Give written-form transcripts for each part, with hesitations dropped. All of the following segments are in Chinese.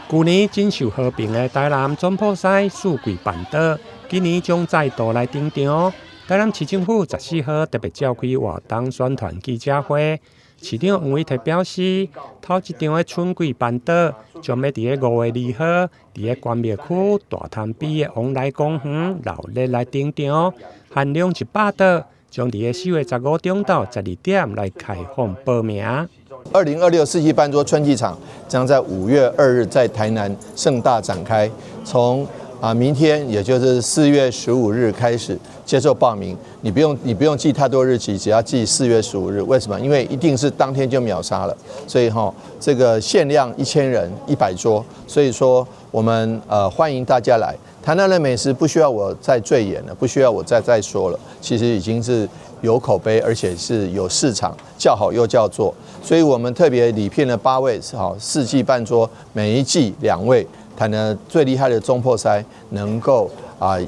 去年真受好評的台南總鋪師四季辦桌，今年將再度來登場。台南市政府14號特別召開活動宣傳記者會，市長黃偉哲表示，頭一場的春季辦桌將要在5月2號在關廟區大潭邊的往來公園熱烈來登場，限量100桌，將在4月15中到12點來開放報名。2026世紀辦桌春季場將在5月2日在台南盛大展開，從明天也就是4月15日開始接受報名。你不用記太多日期，只要記4月15日。為什麼？因為一定是當天就秒殺了，所以這個限量1000人100桌，所以說我們歡迎大家來。台南的美食不需要我再贅言了，不需要我再說了，其實已經是有口碑，而且是有市場，叫好又叫座。所以我們特別禮聘了8位4季辦桌，每一季2位台南最厲害的總鋪師，能夠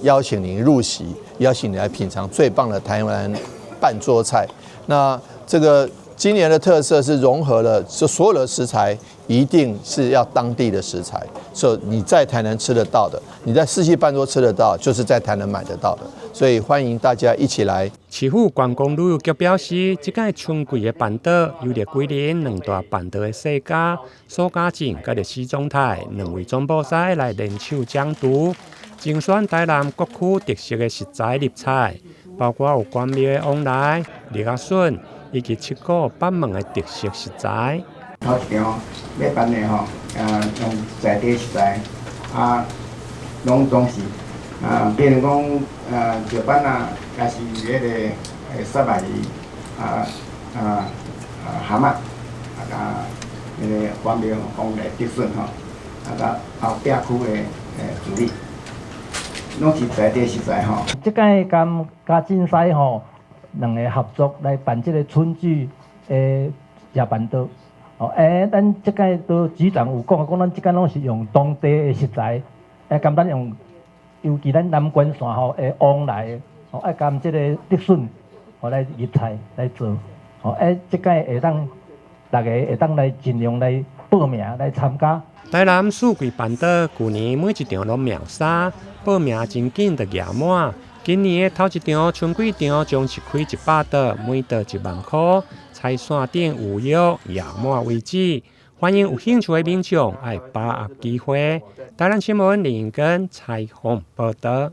邀請您入席，邀請你來品嘗最棒的台灣辦桌菜。那這個今年的特色是融合了，就所有的食材一定是要當地的食材，所以你在台南吃得到的，你在4季辦桌吃得到，就是在台南買得到的。所以歡迎大家一起來。市府觀光旅遊局表示，這屆春季的辦桌由規定2大辦桌的世家蘇家進佮施宗泰2位總鋪師來聯手講廚，精選台南各區特色的食材入菜，包括有關廟的往來、栗仔筍以及7股八門的特色食材。頭一場要辦的用在地食材，攏總是比如講石板還是迄個沙白魚，蛤蟆，迄個關廟講的竹筍後壁區的處理，攏是在地食材吼。這屆跟嘉進師2個合作來辦這個春季的食辦桌。咱這屆都局長有講咱這屆攏是用當地的食材，甘咱用，尤其咱南關線的往來，甘這個竹筍，來入菜來做，這屆會當大家會當來盡量來報名來參加。台南4季辦桌去年每一場攏秒殺，報名真緊就額滿。今年的頭一場春季場將是開100桌，每桌1萬塊，菜線頂有約額滿為止。歡迎有興趣的民眾來把握機會。台南新聞林根採訪報道。